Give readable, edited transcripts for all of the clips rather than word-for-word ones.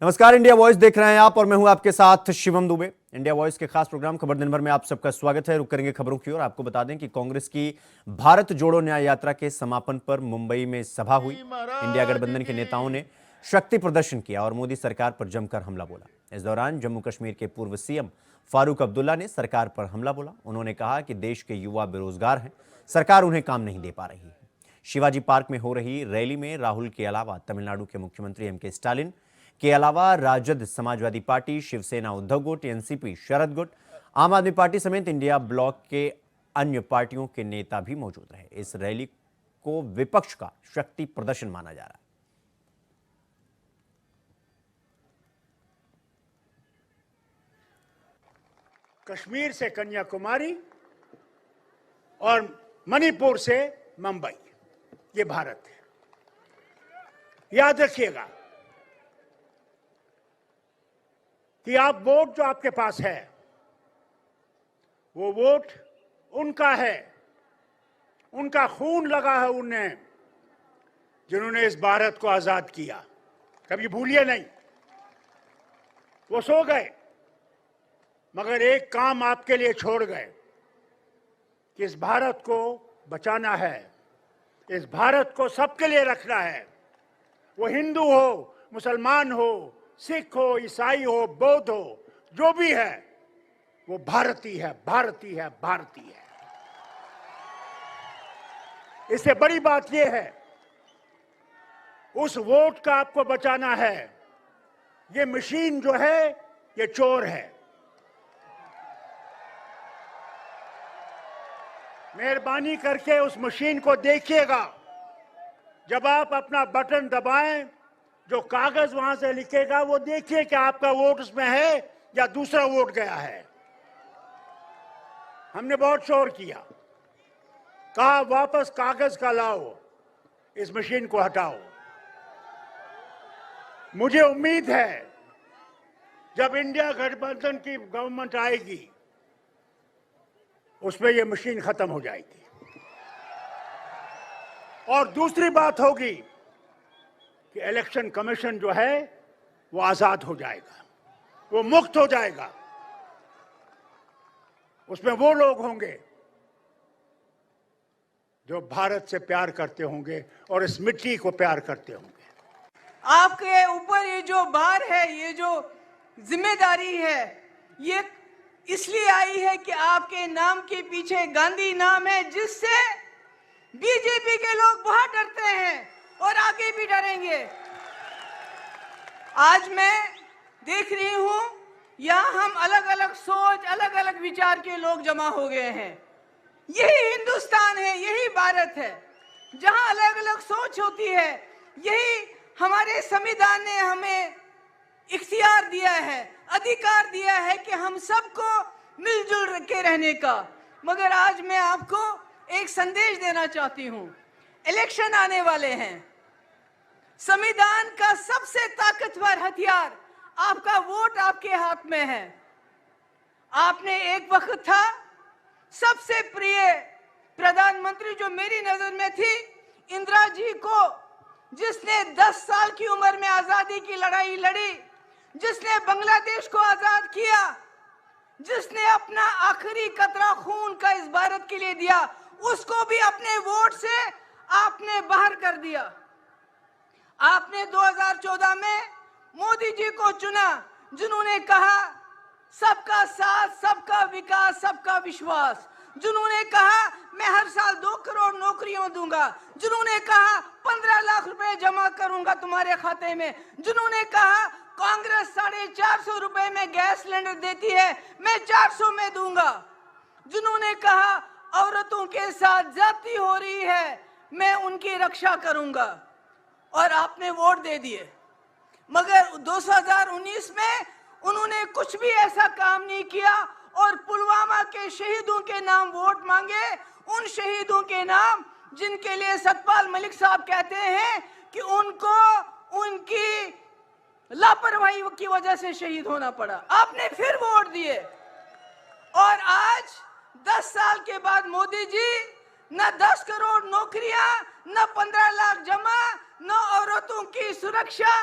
नमस्कार, India voice देख रहे हैं आप और मैं हूं आपके साथ शिवम दुबे। इंडिया वॉइस के खास प्रोग्राम खबर दिन भर में आप सबका स्वागत है। रुक करेंगे खबरों की ओर। आपको बता दें कि कांग्रेस की भारत जोड़ो न्याय यात्रा के समापन पर मुंबई में सभा हुई। इंडिया गठबंधन के नेताओं ने शक्ति प्रदर्शन किया और मोदी सरकार पर जमकर हमला बोला। इस दौरान जम्मू कश्मीर के पूर्व सीएम फारूक अब्दुल्ला ने सरकार पर हमला बोला। उन्होंने कहा कि देश के युवा बेरोजगार हैं, सरकार उन्हें काम नहीं दे पा रही है। शिवाजी पार्क में हो रही रैली में राहुल के अलावा तमिलनाडु के मुख्यमंत्री एम के स्टालिन के अलावा राजद, समाजवादी पार्टी, शिवसेना, उद्धव गुट, एनसीपी, शरद गुट, आम आदमी पार्टी समेत इंडिया ब्लॉक के अन्य पार्टियों के नेता भी मौजूद रहे। इस रैली को विपक्ष का शक्ति प्रदर्शन माना जा रहा है। कश्मीर से कन्याकुमारी और मणिपुर से मुंबई, ये भारत है। याद रखिएगा कि आप वोट जो आपके पास है वो वोट उनका है, उनका खून लगा है उन्हें जिन्होंने इस भारत को आजाद किया। कभी भूलिए नहीं। वो सो गए मगर एक काम आपके लिए छोड़ गए कि इस भारत को बचाना है, इस भारत को सबके लिए रखना है। वो हिंदू हो, मुसलमान हो, सिख हो, ईसाई हो, बौद्ध हो, जो भी है वो भारतीय है, भारतीय है, भारतीय है। इससे बड़ी बात यह है, उस वोट का आपको बचाना है। ये मशीन जो है ये चोर है। मेहरबानी करके उस मशीन को देखिएगा। जब आप अपना बटन दबाएं, जो कागज वहां से लिखेगा वो देखिए कि आपका वोट उसमें है या दूसरा वोट गया है। हमने बहुत शोर किया, कहा वापस कागज का लाओ, इस मशीन को हटाओ। मुझे उम्मीद है जब इंडिया गठबंधन की गवर्नमेंट आएगी उसमें यह मशीन खत्म हो जाएगी। और दूसरी बात होगी कि इलेक्शन कमीशन जो है वो आजाद हो जाएगा, वो मुक्त हो जाएगा। उसमें वो लोग होंगे जो भारत से प्यार करते होंगे और इस मिट्टी को प्यार करते होंगे। आपके ऊपर ये जो भार है, ये जो जिम्मेदारी है, ये इसलिए आई है कि आपके नाम के पीछे गांधी नाम है, जिससे बीजेपी के लोग बहुत डरते हैं और आगे भी डरेंगे। आज मैं देख रही हूं यहां हम अलग अलग सोच, अलग अलग विचार के लोग जमा हो गए हैं। यही हिंदुस्तान है, यही भारत है जहां अलग अलग सोच होती है। यही हमारे संविधान ने हमें इख्तियार दिया है, अधिकार दिया है कि हम सबको मिलजुल के रहने का। मगर आज मैं आपको एक संदेश देना चाहती हूं। इलेक्शन आने वाले हैं। संविधान का सबसे ताकतवर हथियार आपका वोट आपके हाथ में है। आपने एक वक्त था सबसे प्रिय प्रधानमंत्री जो मेरी नजर में थी, इंदिरा जी को, जिसने 10 साल की उम्र में आजादी की लड़ाई लड़ी, जिसने बांग्लादेश को आजाद किया, जिसने अपना आखिरी कतरा खून का इस भारत के लिए दिया, उसको भी अपने वोट से आपने बाहर कर दिया। आपने 2014 में मोदी जी को चुना, जिन्होंने कहा सबका साथ, सबका विकास, सबका विश्वास, जिन्होंने कहा मैं हर साल 2 करोड़ नौकरियां दूंगा, जिन्होंने कहा 15 लाख रुपए जमा करूंगा तुम्हारे खाते में, जिन्होंने कहा कांग्रेस 450 रुपए में गैस सिलेंडर देती है, मैं 400 में दूंगा, जिन्होंने कहा औरतों के साथ ज्यादती हो रही है, मैं उनकी रक्षा करूंगा, और आपने वोट दे दिए। मगर 2019 में उन्होंने कुछ भी ऐसा काम नहीं किया और पुलवामा के शहीदों के नाम वोट मांगे, उन शहीदों के नाम जिनके लिए सतपाल मलिक साहब कहते हैं कि उनको उनकी लापरवाही की वजह से शहीद होना पड़ा। आपने फिर वोट दिए और आज 10 साल के बाद मोदी जी न 10 करोड़ नौकरियां, न 15 लाख जमा, न औरतों की सुरक्षा,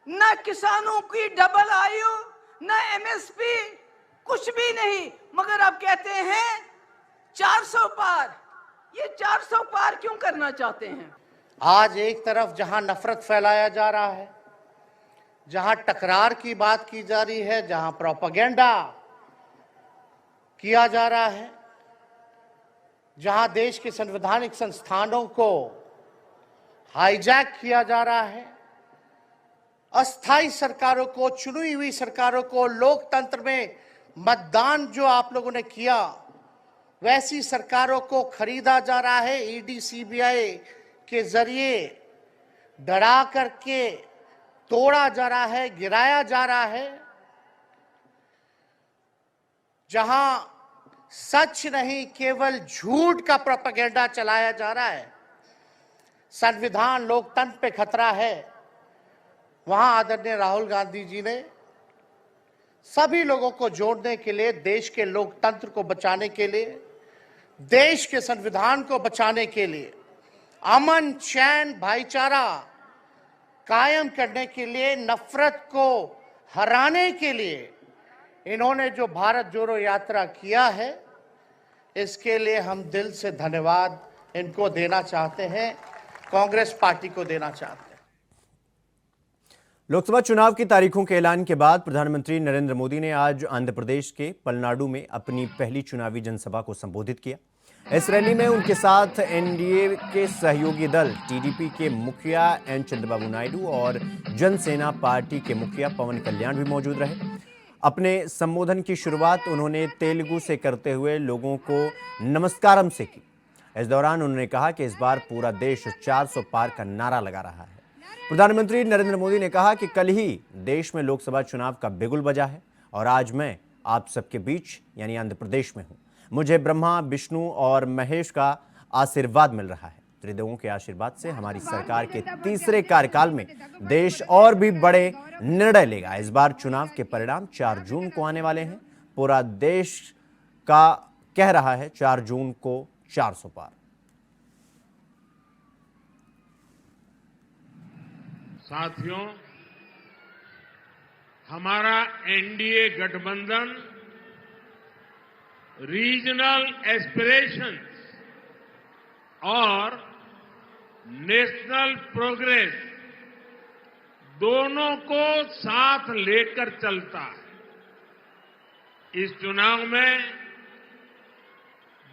न किसानों की डबल आयु, न एमएसपी, कुछ भी नहीं। मगर आप कहते हैं 400 पार। ये 400 पार क्यों करना चाहते हैं? आज एक तरफ जहां नफरत फैलाया जा रहा है, जहां टकरार की बात की जा रही है, जहां प्रोपेगेंडा किया जा रहा है, जहां देश के संवैधानिक संस्थानों को हाईजैक किया जा रहा है, अस्थाई सरकारों को, चुनी हुई सरकारों को, लोकतंत्र में मतदान जो आप लोगों ने किया वैसी सरकारों को खरीदा जा रहा है, ईडी सीबीआई के जरिए डरा करके तोड़ा जा रहा है, गिराया जा रहा है। जहां सच नहीं केवल झूठ का प्रोपेगेंडा चलाया जा रहा है, संविधान लोकतंत्र पे खतरा है, वहां आदरणीय राहुल गांधी जी ने सभी लोगों को जोड़ने के लिए, देश के लोकतंत्र को बचाने के लिए, देश के संविधान को बचाने के लिए, अमन चैन भाईचारा कायम करने के लिए, नफरत को हराने के लिए इन्होंने जो भारत जोड़ो यात्रा किया है, इसके लिए हम दिल से धन्यवाद इनको देना चाहते हैं, कांग्रेस पार्टी को देना चाहते हैं। लोकसभा चुनाव की तारीखों के ऐलान के बाद प्रधानमंत्री नरेंद्र मोदी ने आज आंध्र प्रदेश के पलनाडु में अपनी पहली चुनावी जनसभा को संबोधित किया। इस रैली में उनके साथ एनडीए के सहयोगी दल टीडीपी के मुखिया एन चंद्रबाबू नायडू और जनसेना पार्टी के मुखिया पवन कल्याण भी मौजूद रहे। अपने संबोधन की शुरुआत उन्होंने तेलुगु से करते हुए लोगों को नमस्कारम से की। इस दौरान उन्होंने कहा कि इस बार पूरा देश 400 पार का नारा लगा रहा है। प्रधानमंत्री नरेंद्र मोदी ने कहा कि कल ही देश में लोकसभा चुनाव का बिगुल बजा है और आज मैं आप सबके बीच यानी आंध्र प्रदेश में हूं। मुझे ब्रह्मा, विष्णु और महेश का आशीर्वाद मिल रहा है। त्रिदेवों के आशीर्वाद से हमारी सरकार के तीसरे कार्यकाल में देश और भी बड़े निर्णय लेगा। इस बार चुनाव के परिणाम 4 जून को आने वाले हैं। पूरा देश का कह रहा है 4 जून को 400 पार। साथियों, हमारा एनडीए गठबंधन रीजनल एस्पिरेशंस और नेशनल प्रोग्रेस दोनों को साथ लेकर चलता है। इस चुनाव में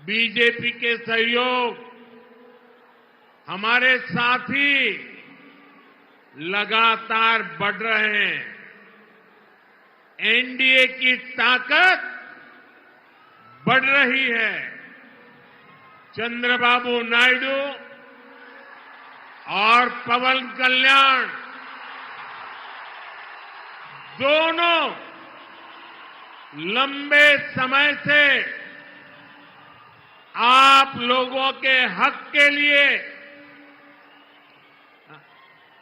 बीजेपी के सहयोग हमारे साथी लगातार बढ़ रहे हैं। एनडीए की ताकत बढ़ रही है। चंद्रबाबू नायडू और पवन कल्याण दोनों लंबे समय से आप लोगों के हक के लिए,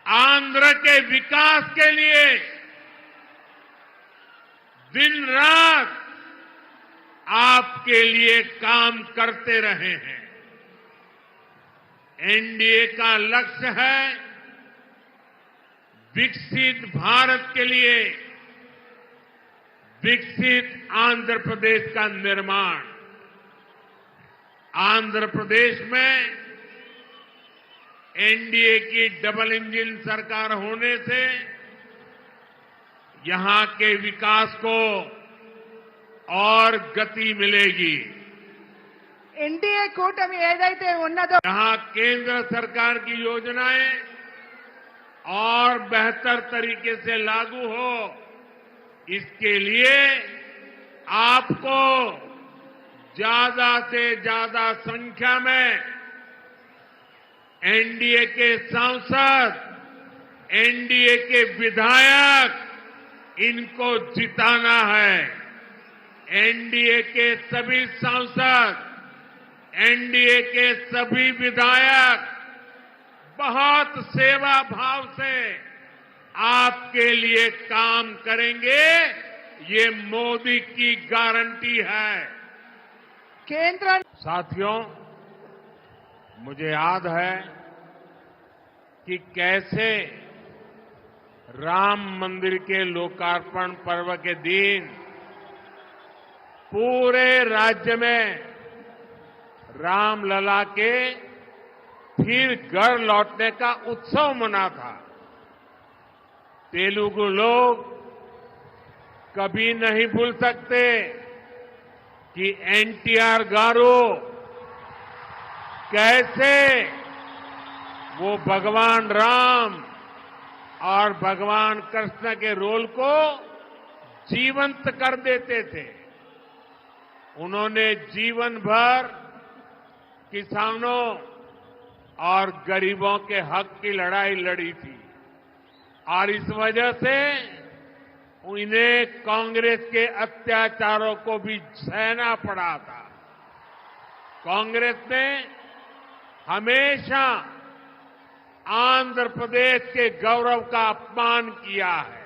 आंध्र के विकास के लिए दिन रात आपके लिए काम करते रहे हैं। एनडीए का लक्ष्य है विकसित भारत के लिए विकसित आंध्र प्रदेश का निर्माण। आंध्र प्रदेश में एनडीए की डबल इंजन सरकार होने से यहां के विकास को और गति मिलेगी। एनडीए కూటమి ఏదైతే ఉన్నదో यहां केंद्र सरकार की योजनाएं और बेहतर तरीके से लागू हो, इसके लिए आपको ज्यादा से ज्यादा संख्या में एनडीए के सांसद, एनडीए के विधायक, इनको जिताना है। एनडीए के सभी सांसद, एनडीए के सभी विधायक बहुत सेवा भाव से आपके लिए काम करेंगे, ये मोदी की गारंटी है। केंद्र साथियों, मुझे याद है कि कैसे राम मंदिर के लोकार्पण पर्व के दिन पूरे राज्य में रामलला के फिर घर लौटने का उत्सव मना था। तेलुगु लोग कभी नहीं भूल सकते कि एनटीआर गारू कैसे वो भगवान राम और भगवान कृष्ण के रोल को जीवंत कर देते थे। उन्होंने जीवन भर किसानों और गरीबों के हक की लड़ाई लड़ी थी और इस वजह से उन्हें कांग्रेस के अत्याचारों को भी सहना पड़ा था। कांग्रेस ने हमेशा आंध्र प्रदेश के गौरव का अपमान किया है।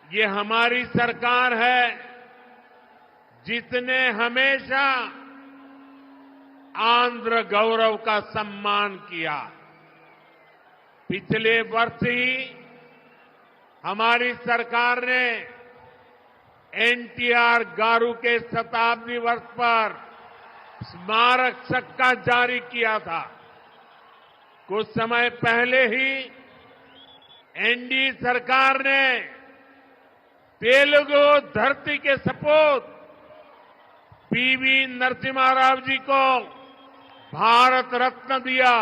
ये हमारी सरकार है जिसने हमेशा आंध्र गौरव का सम्मान किया। पिछले वर्ष ही हमारी सरकार ने एनटीआर गारू के शताब्दी वर्ष पर स्मारक सिक्का जारी किया था। कुछ समय पहले ही एनडीए सरकार ने तेलुगु धरती के सपूत पीवी नरसिम्हा राव जी को भारत रत्न दिया।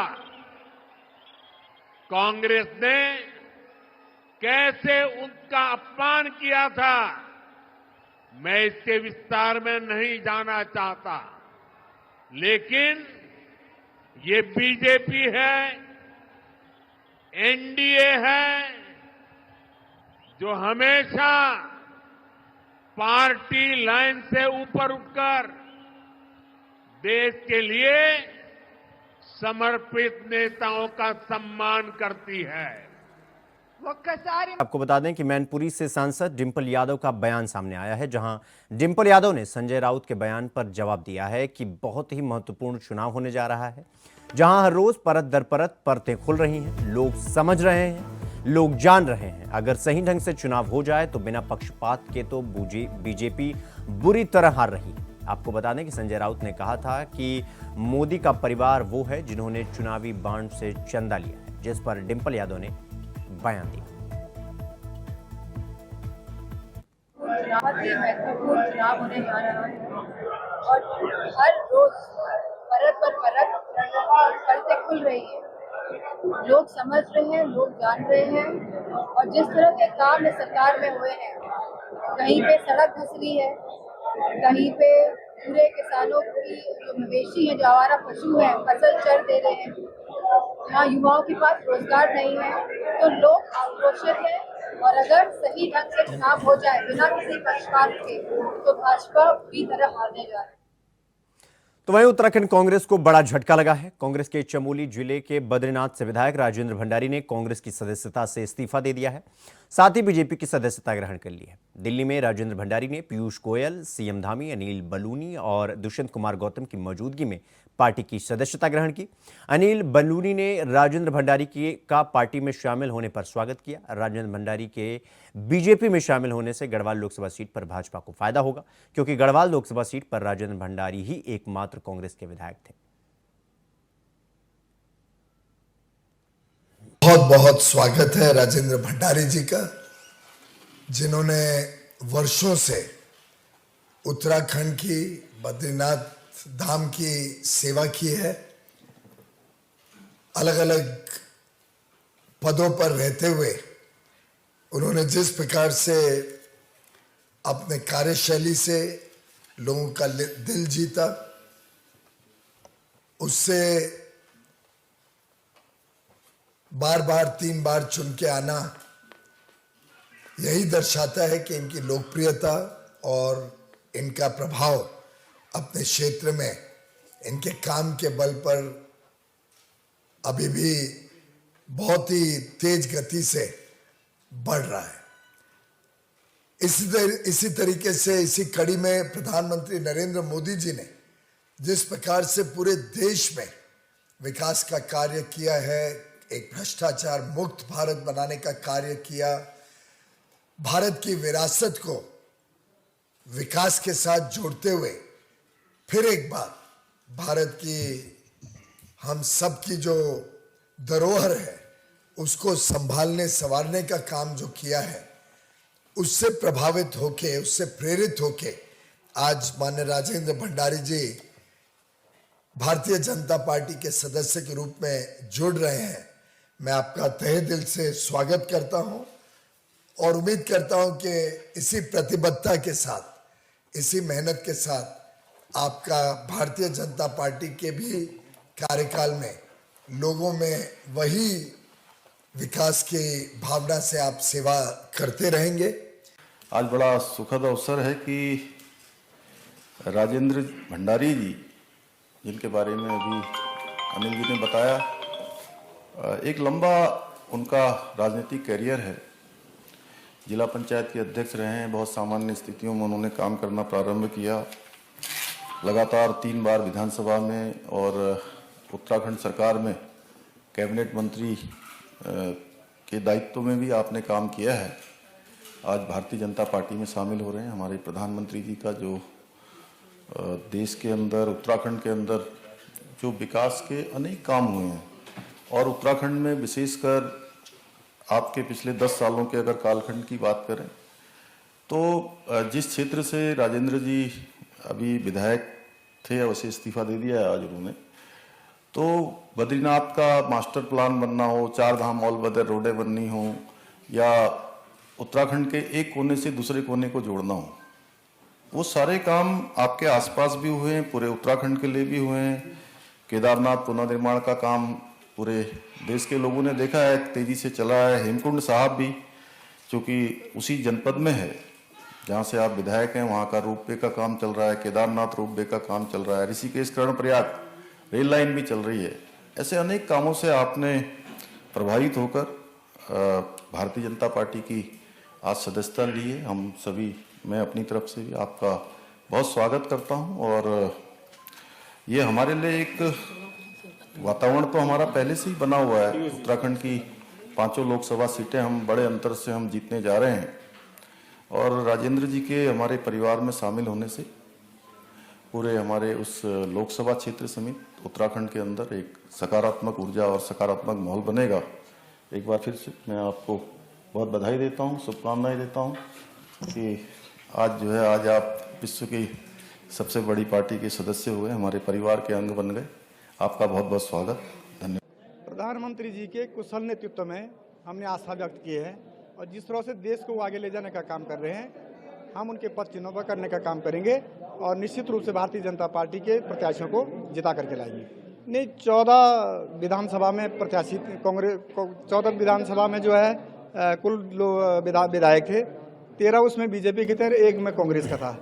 कांग्रेस ने कैसे उनका अपमान किया था, मैं इसके विस्तार में नहीं जाना चाहता, लेकिन ये बीजेपी है, एनडीए है, जो हमेशा पार्टी लाइन से ऊपर उठकर देश के लिए समर्पित नेताओं का सम्मान करती है। आपको बता दें कि मैनपुरी से सांसद डिंपल यादव का बयान सामने आया है, जहां डिंपल यादव ने संजय राउत के बयान पर जवाब दिया है कि बहुत ही महत्वपूर्ण चुनाव होने जा रहा है, जहां हर रोज परत दर परत परतें खुल रही हैं, लोग समझ रहे हैं, लोग जान रहे हैं। अगर सही ढंग से चुनाव हो जाए तो बिना पक्षपात के तो बीजेपी बुरी तरह हार रही है। आपको बता दें कि संजय राउत ने कहा था कि मोदी का परिवार वो है जिन्होंने चुनावी बांड से चंदा लिया है, जिस पर डिंपल यादव ने बयान दिया। बहुत ही महत्वपूर्ण चुनाव होने जा रहा है और हर रोज परत पर परत परतें खुल रही है। लोग समझ रहे हैं, लोग जान रहे हैं और जिस तरह के काम इस सरकार में हुए हैं, कहीं पे सड़क धंसली है, कहीं पे पूरे किसानों की जो मवेशी हैं, जो आवारा पशु हैं, फसल चर दे रहे हैं, यहाँ युवाओं के पास रोजगार नहीं है, तो लोग आक्रोशित हैं। और अगर सही ढंग से चुनाव हो जाए बिना किसी पक्षपात के, तो भाजपा पूरी तरह हारने जा रही है। तो वहीं उत्तराखंड कांग्रेस को बड़ा झटका लगा है। कांग्रेस के चमोली जिले के बद्रीनाथ से विधायक राजेंद्र भंडारी ने कांग्रेस की सदस्यता से इस्तीफा दे दिया है, साथ ही बीजेपी की सदस्यता ग्रहण कर ली है। दिल्ली में राजेंद्र भंडारी ने पीयूष गोयल, सीएम धामी, अनिल बलूनी और दुष्यंत कुमार गौतम की मौजूदगी में पार्टी की सदस्यता ग्रहण की। अनिल बलूनी ने राजेंद्र भंडारी का पार्टी में शामिल होने पर स्वागत किया। राजेंद्र भंडारी के बीजेपी में शामिल होने से गढ़वाल लोकसभा सीट पर भाजपा को फायदा होगा, क्योंकि गढ़वाल लोकसभा सीट पर राजेंद्र भंडारी ही एकमात्र कांग्रेस के विधायक थे। बहुत बहुत स्वागत है राजेंद्र भंडारी जी का, जिन्होंने वर्षों से उत्तराखंड की बद्रीनाथ धाम की सेवा की है। अलग अलग पदों पर रहते हुए उन्होंने जिस प्रकार से अपने कार्यशैली से लोगों का दिल जीता, उससे बार बार 3 बार चुन के आना यही दर्शाता है कि इनकी लोकप्रियता और इनका प्रभाव अपने क्षेत्र में इनके काम के बल पर अभी भी बहुत ही तेज गति से बढ़ रहा है। इसी तरीके से इसी कड़ी में प्रधानमंत्री नरेंद्र मोदी जी ने जिस प्रकार से पूरे देश में विकास का कार्य किया है, एक भ्रष्टाचार मुक्त भारत बनाने का कार्य किया, भारत की विरासत को विकास के साथ जोड़ते हुए फिर एक बार भारत की हम सब की जो धरोहर है उसको संभालने संवारने का काम जो किया है, उससे प्रभावित होके, उससे प्रेरित होके आज माननीय राजेंद्र भंडारी जी भारतीय जनता पार्टी के सदस्य के रूप में जुड़ रहे हैं। मैं आपका तहे दिल से स्वागत करता हूं और उम्मीद करता हूं कि इसी प्रतिबद्धता के साथ, इसी मेहनत के साथ आपका भारतीय जनता पार्टी के भी कार्यकाल में लोगों में वही विकास की भावना से आप सेवा करते रहेंगे। आज बड़ा सुखद अवसर है कि राजेंद्र भंडारी जी, जिनके बारे में अभी अनिल जी ने बताया, एक लंबा उनका राजनीतिक कैरियर है। जिला पंचायत के अध्यक्ष रहे हैं, बहुत सामान्य स्थितियों में उन्होंने काम करना प्रारंभ किया। लगातार 3 बार विधानसभा में और उत्तराखंड सरकार में कैबिनेट मंत्री के दायित्व में भी आपने काम किया है। आज भारतीय जनता पार्टी में शामिल हो रहे हैं। हमारे प्रधानमंत्री जी का जो देश के अंदर, उत्तराखंड के अंदर जो विकास के अनेक काम हुए हैं, और उत्तराखंड में विशेषकर आपके पिछले 10 सालों के अगर कालखंड की बात करें तो जिस क्षेत्र से राजेंद्र जी अभी विधायक थे, वैसे इस्तीफा दे दिया है आज उन्होंने, तो बद्रीनाथ का मास्टर प्लान बनना हो, 4 धाम ऑल वेदर रोडें बननी हो, या उत्तराखंड के एक कोने से दूसरे कोने को जोड़ना हो, वो सारे काम आपके आसपास भी हुए हैं, पूरे उत्तराखंड के लिए भी हुए हैं। केदारनाथ पुनर्निर्माण का काम पूरे देश के लोगों ने देखा है, तेजी से चला है। हेमकुंड साहब भी, चूँकि उसी जनपद में है जहाँ से आप विधायक हैं, वहाँ का रोपवे का काम चल रहा है, केदारनाथ रोपवे का काम चल रहा है, ऋषिकेश कर्णप्रयाग रेल लाइन भी चल रही है। ऐसे अनेक कामों से आपने प्रभावित होकर भारतीय जनता पार्टी की आज सदस्यता ली है। हम सभी, मैं अपनी तरफ से भी आपका बहुत स्वागत करता हूं। और ये हमारे लिए एक वातावरण तो हमारा पहले से ही बना हुआ है। उत्तराखंड की 5 लोकसभा सीटें हम बड़े अंतर से हम जीतने जा रहे हैं, और राजेंद्र जी के हमारे परिवार में शामिल होने से पूरे हमारे उस लोकसभा क्षेत्र समेत उत्तराखंड के अंदर एक सकारात्मक ऊर्जा और सकारात्मक माहौल बनेगा। एक बार फिर से मैं आपको बहुत बधाई देता हूं, शुभकामनाएं देता हूं कि आज जो है, आज आप विश्व की सबसे बड़ी पार्टी के सदस्य हुए, हमारे परिवार के अंग बन गए। आपका बहुत बहुत स्वागत, धन्यवाद। प्रधानमंत्री जी के कुशल नेतृत्व में हमने आस्था व्यक्त की है, और जिस तरह से देश को आगे ले जाने का काम कर रहे हैं, हम उनके पद चिन्हों पर करने का काम करेंगे, और निश्चित रूप से भारतीय जनता पार्टी के प्रत्याशियों को जिता करके लाएंगे। नहीं, 14 विधानसभा में प्रत्याशी कांग्रेस, 14 विधानसभा में जो है कुल विधायक थे, 13 उसमें बीजेपी के थे, 1 में कांग्रेस का था।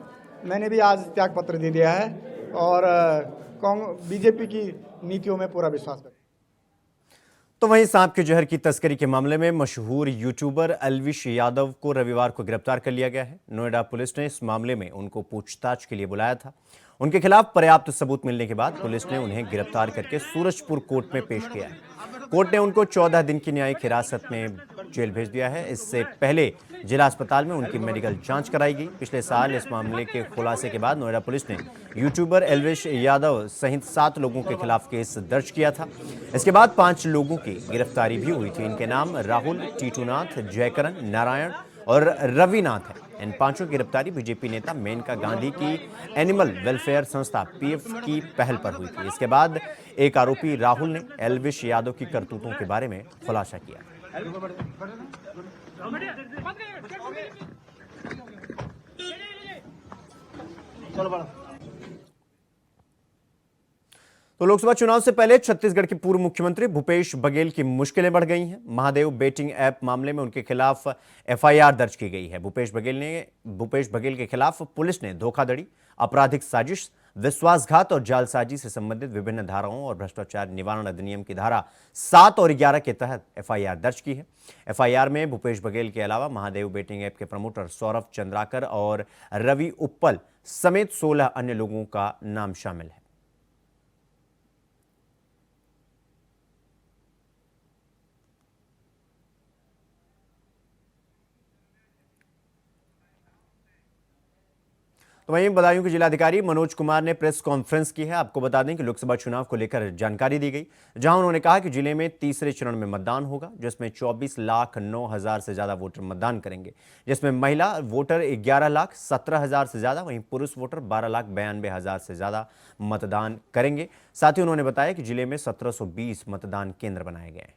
मैंने भी आज त्याग पत्र दे दिया है, और बीजेपी की नीतियों में पूरा विश्वास करता हूं। तो वहीं सांप के जहर की तस्करी के मामले में मशहूर यूट्यूबर एल्विश यादव को रविवार को गिरफ्तार कर लिया गया है। नोएडा पुलिस ने इस मामले में उनको पूछताछ के लिए बुलाया था। उनके खिलाफ पर्याप्त सबूत मिलने के बाद पुलिस ने उन्हें गिरफ्तार करके सूरजपुर कोर्ट में पेश किया है। कोर्ट ने उनको 14 दिन की न्यायिक हिरासत में जेल भेज दिया है। इससे पहले जिला अस्पताल में उनकी मेडिकल जांच कराई गई। पिछले साल इस मामले के खुलासे के बाद नोएडा पुलिस ने यूट्यूबर एल्विश यादव सहित 7 लोगों के खिलाफ केस दर्ज किया था। इसके बाद 5 लोगों की गिरफ्तारी भी हुई थी। इनके नाम राहुल, टीटूनाथ, जयकरण, नारायण और रविनाथ है। इन 5 की गिरफ्तारी बीजेपी नेता मेनका गांधी की एनिमल वेलफेयर संस्था पीएफ की पहल पर हुई थी। इसके बाद एक आरोपी राहुल ने एल्विश यादव की करतूतों के बारे में खुलासा किया। तो लोकसभा चुनाव से पहले छत्तीसगढ़ के पूर्व मुख्यमंत्री भूपेश बघेल की मुश्किलें बढ़ गई हैं। महादेव बेटिंग ऐप मामले में उनके खिलाफ एफआईआर दर्ज की गई है। भूपेश बघेल के खिलाफ पुलिस ने धोखाधड़ी, आपराधिक साजिश, विश्वासघात और जालसाजी से संबंधित विभिन्न धाराओं और भ्रष्टाचार निवारण अधिनियम की धारा 7 और 11 के तहत एफआईआर दर्ज की है। एफआईआर में भूपेश बघेल के अलावा महादेव बेटिंग ऐप के प्रमोटर सौरभ चंद्राकर और रवि उप्पल समेत 16 अन्य लोगों का नाम शामिल है। तो वहीं बदायूं के जिलाधिकारी मनोज कुमार ने प्रेस कॉन्फ्रेंस की है। आपको बता दें कि लोकसभा चुनाव को लेकर जानकारी दी गई, जहां उन्होंने कहा कि जिले में तीसरे चरण में मतदान होगा, जिसमें 24,09,000 से ज्यादा वोटर मतदान करेंगे, जिसमें महिला वोटर 11,17,000 से ज्यादा, वहीं पुरुष वोटर 12,92,000 से ज्यादा मतदान करेंगे। साथ ही उन्होंने बताया कि जिले में 1720 मतदान केंद्र बनाए गए हैं।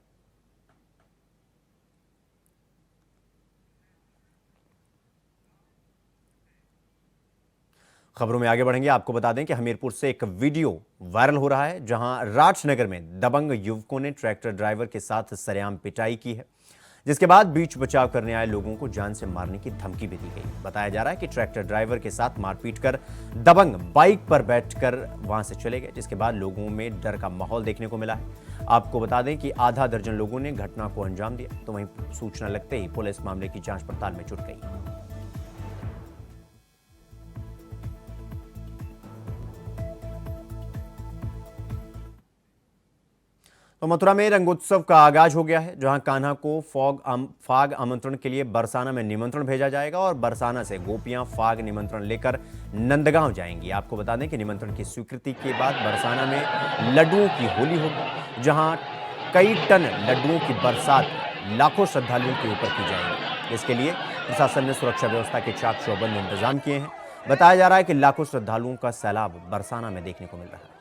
खबरों में आगे बढ़ेंगे। आपको बता दें कि हमीरपुर से एक वीडियो वायरल हो रहा है, जहां राजनगर में दबंग युवकों ने ट्रैक्टर ड्राइवर के साथ सरेआम पिटाई की है, जिसके बाद बीच बचाव करने आए लोगों को जान से मारने की धमकी भी दी गई। बताया जा रहा है कि ट्रैक्टर ड्राइवर के साथ मारपीट कर दबंग बाइक पर बैठकर वहां से चले गए, जिसके बाद लोगों में डर का माहौल देखने को मिला है। आपको बता दें कि आधा दर्जन लोगों ने घटना को अंजाम दिया, तो वहीं सूचना लगते ही पुलिस मामले की जांच पड़ताल में जुट गई। तो मथुरा में रंगोत्सव का आगाज हो गया है, जहां कान्हा को फाग आमंत्रण के लिए बरसाना में निमंत्रण भेजा जाएगा और बरसाना से गोपियां फाग निमंत्रण लेकर नंदगांव जाएंगी। आपको बता दें कि निमंत्रण की स्वीकृति के बाद बरसाना में लड्डुओं की होली होगी, जहां कई टन लड्डुओं की बरसात लाखों श्रद्धालुओं के ऊपर की जाएगी। इसके लिए प्रशासन ने सुरक्षा व्यवस्था के चाक चौबंद इंतजाम किए हैं। बताया जा रहा है कि लाखों श्रद्धालुओं का सैलाब बरसाना में देखने को मिल रहा है।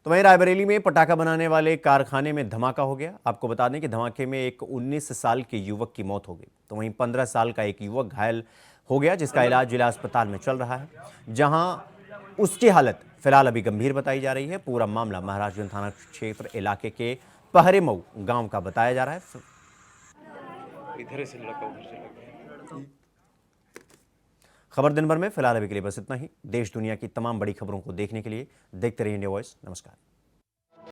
तो वहीं रायबरेली में पटाखा बनाने वाले कारखाने में धमाका हो गया। आपको बता दें कि धमाके में एक 19 साल के युवक की मौत हो गई, तो वहीं 15 साल का एक युवक घायल हो गया, जिसका इलाज जिला अस्पताल में चल रहा है, जहां उसकी हालत फिलहाल अभी गंभीर बताई जा रही है। पूरा मामला महाराजगंज थाना क्षेत्र इलाके के पहरेमऊ गांव का बताया जा रहा है। इधर से लगा उधर से लगा। खबर दिन भर में फिलहाल अभी के लिए बस इतना ही। देश दुनिया की तमाम बड़ी खबरों को देखने के लिए देखते रहिए इंडिया वॉइस। नमस्कार।